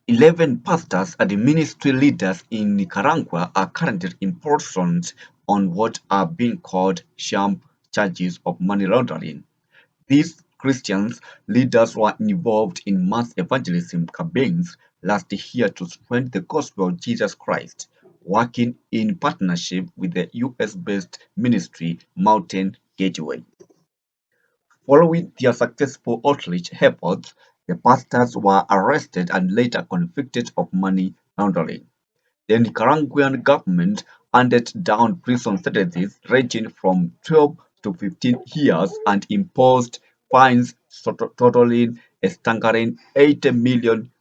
11 pastors and ministry leaders in Nicaragua are currently imprisoned on what are being called sham charges of money laundering. These Christian leaders were involved in mass evangelism campaigns last year to spread the gospel of Jesus Christ, working in partnership with the US-based ministry Mountain Gateway. Following their successful outreach efforts, the pastors were arrested and later convicted of money laundering. The Nicaraguan government handed down prison sentences ranging from 12 to 15 years and imposed fines totaling a staggering $80 million.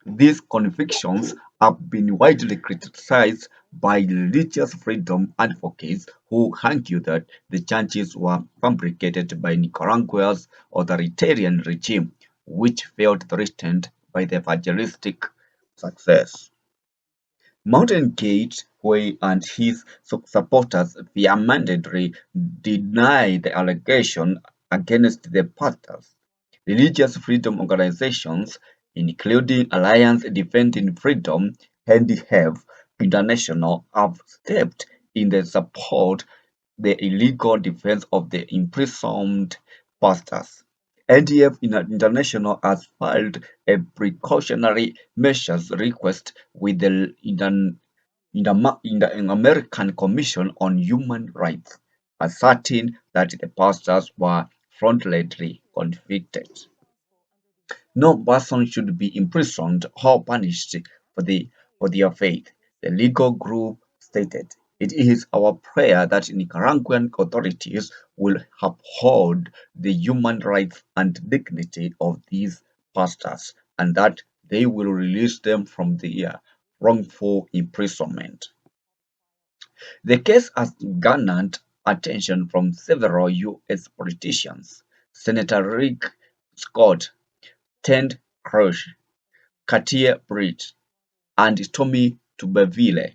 These convictions have been widely criticized by religious freedom advocates who argue that the charges were fabricated by Nicaragua's authoritarian regime, which felt threatened by the evangelistic success. Mountain Gateway and his supporters vehemently deny the allegation against the pastors. Religious freedom organizations, including Alliance Defending Freedom and HEV International, have stepped in to support the illegal defense of the imprisoned pastors. NDF International has filed a precautionary measures request with the American Commission on Human Rights, asserting that the pastors were fraudulently convicted. No person should be imprisoned or punished for their faith, the legal group stated. It is our prayer that Nicaraguan authorities will uphold the human rights and dignity of these pastors and that they will release them from their wrongful imprisonment. The case has garnered attention from several U.S. politicians. Senator Rick Scott, Ted Cruz, Katia Britt, and Tommy Tuberville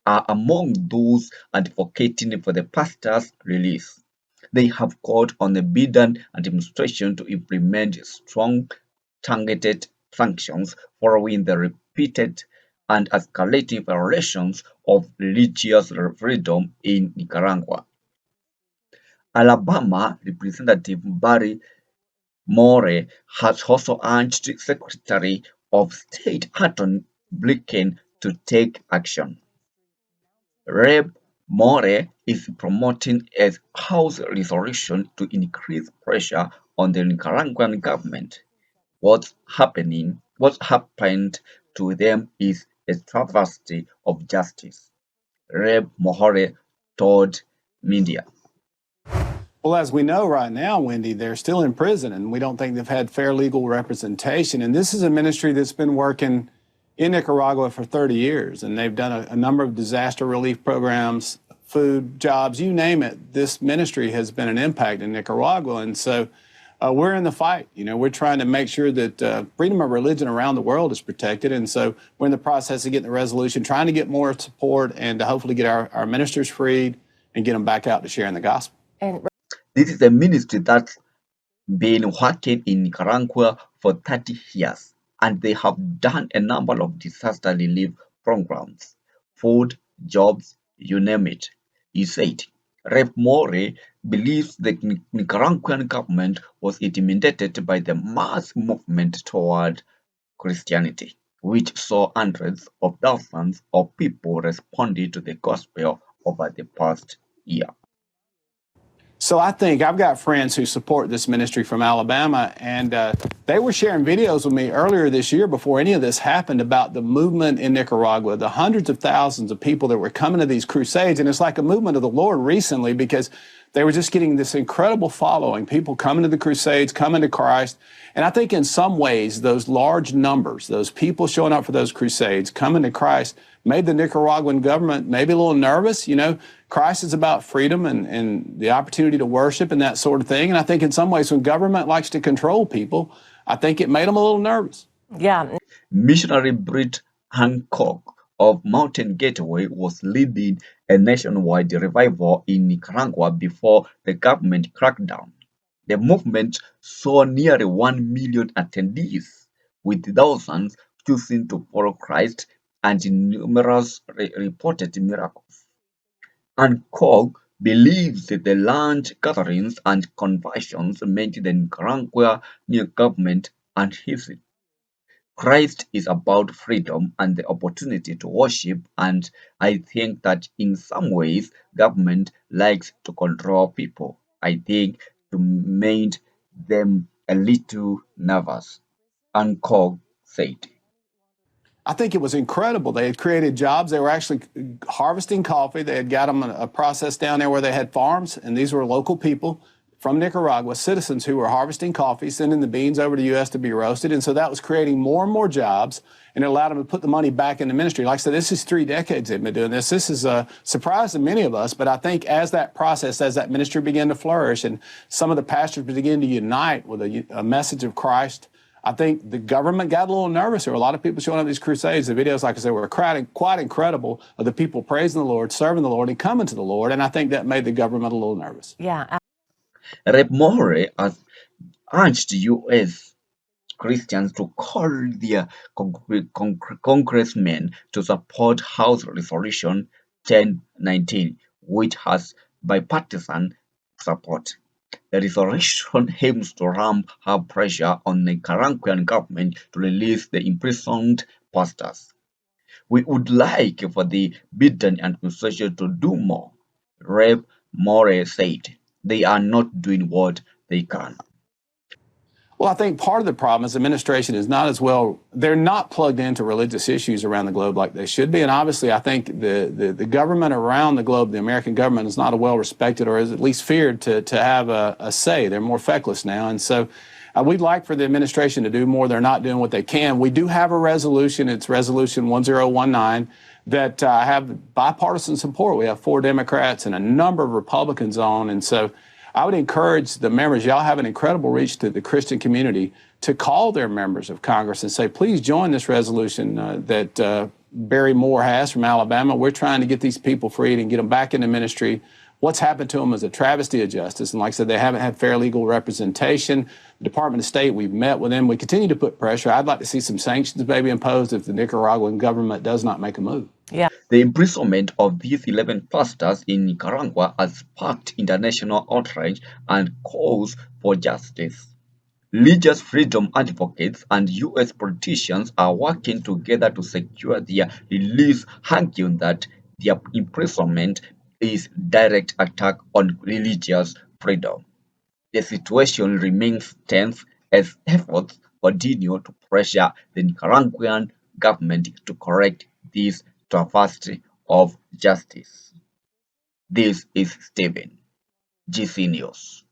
are among those advocating for the pastor's release. They have called on the Biden administration to implement strong targeted sanctions following the repeated and escalating violations of religious freedom in Nicaragua. Alabama Representative Barry More has also urged Secretary of State Anton Blinken to take action. Rep. More is promoting a House resolution to increase pressure on the Nicaraguan government. What happened to them is a travesty of justice, Rep. Mohore told media. Well, as we know right now, Wendy, they're still in prison, and we don't think they've had fair legal representation. And this is a ministry that's been working in Nicaragua for 30 years, and they've done a number of disaster relief programs, food, jobs, you name it. This ministry has been an impact in Nicaragua. And so we're in the fight. You know, we're trying to make sure that freedom of religion around the world is protected. And so we're in the process of getting the resolution, trying to get more support and to hopefully get our ministers freed and get them back out to sharing the gospel. This is a ministry that's been working in Nicaragua for 30 years, and they have done a number of disaster relief programs, food, jobs, you name it. He said. Rep. More believes the Nicaraguan government was intimidated by the mass movement toward Christianity, which saw hundreds of thousands of people responding to the gospel over the past year. So I think I've got friends who support this ministry from Alabama, and they were sharing videos with me earlier this year before any of this happened about the movement in Nicaragua, the hundreds of thousands of people that were coming to these crusades. And it's like a movement of the Lord recently because they were just getting this incredible following, people coming to the crusades, coming to Christ. And I think in some ways, those large numbers, those people showing up for those crusades, coming to Christ, made the Nicaraguan government maybe a little nervous. You know, Christ is about freedom and the opportunity to worship and that sort of thing. And I think in some ways, when government likes to control people, I think it made them a little nervous. Yeah. Missionary Britt Hancock of Mountain Gateway was leading a nationwide revival in Nicaragua before the government crackdown. The movement saw nearly 1 million attendees, with thousands choosing to follow Christ and numerous reported miracles. And Koch believes that the large gatherings and conversions made the Nicaragua new government unhealthy. Christ is about freedom and the opportunity to worship, and I think that in some ways government likes to control people. I think to made them a little nervous, Koch said. I think it was incredible. They had created jobs. They were actually harvesting coffee. They had got them a process down there where they had farms, and these were local people from Nicaragua, citizens who were harvesting coffee, sending the beans over to the U.S. to be roasted. And so that was creating more and more jobs, and it allowed them to put the money back in the ministry. Like I said, this is 3 decades they've been doing this. This is a surprise to many of us, but I think as that process, as that ministry began to flourish, and some of the pastors began to unite with a message of Christ, I think the government got a little nervous. There were a lot of people showing up at these crusades. The videos, like I said, were quite incredible of the people praising the Lord, serving the Lord, and coming to the Lord. And I think that made the government a little nervous. Yeah. Rep. More has urged U.S. Christians to call their congressmen to support House Resolution 1019, which has bipartisan support. The resolution aims to ramp up pressure on the Nicaraguan government to release the imprisoned pastors. We would like for the Biden administration to do more, Rep. More said. They are not doing what they can. Well, I think part of the problem is the administration is not as well, they're not plugged into religious issues around the globe like they should be. And obviously, I think the government around the globe, the American government, is not a well respected or is at least feared to have a say. They're more feckless now. And so we'd like for the administration to do more. They're not doing what they can. We do have a resolution. It's Resolution 1019 that have bipartisan support. We have 4 Democrats and a number of Republicans on. And so I would encourage the members, y'all have an incredible reach to the Christian community, to call their members of Congress and say, please join this resolution that Barry Moore has from Alabama. We're trying to get these people freed and get them back into ministry. What's happened to them is a travesty of justice. And like I said, they haven't had fair legal representation. The Department of State, we've met with them. We continue to put pressure. I'd like to see some sanctions maybe imposed if the Nicaraguan government does not make a move. Yeah. The imprisonment of these 11 pastors in Nicaragua has sparked international outrage and calls for justice. Religious freedom advocates and U.S. politicians are working together to secure their release, arguing that their imprisonment is a direct attack on religious freedom. The situation remains tense as efforts continue to pressure the Nicaraguan government to correct this travesty of justice. This is Stephen, GC News.